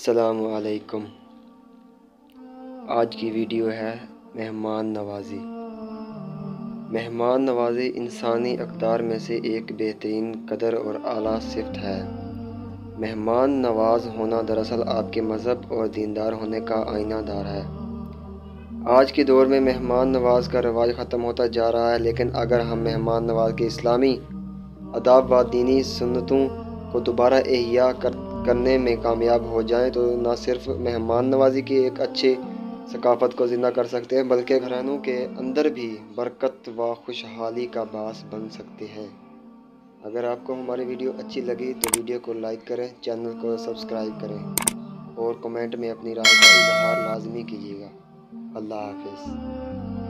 अस्सलामु अलैकुम। आज की वीडियो है मेहमान नवाज़ी। मेहमान नवाज़ी इंसानी अक़दार में से एक बेहतरीन कदर और आला सिफ़त है। मेहमान नवाज़ होना दरअसल आपके मज़हब और दीनदार होने का आईनादार है। आज के दौर में मेहमान नवाज़ का रवाज ख़त्म होता जा रहा है, लेकिन अगर हम मेहमान नवाज़ के इस्लामी आदाब व दीनी सुन्नतों को दोबारा एहया करने में कामयाब हो जाएं तो न सिर्फ मेहमान नवाज़ी की एक अच्छे सकाफ़त को ज़िंदा कर सकते हैं, बल्कि घरानों के अंदर भी बरकत व खुशहाली का बास बन सकते हैं। अगर आपको हमारी वीडियो अच्छी लगी तो वीडियो को लाइक करें, चैनल को सब्सक्राइब करें और कमेंट में अपनी राय का इजहार लाजमी कीजिएगा। अल्लाह हाफ़िज़।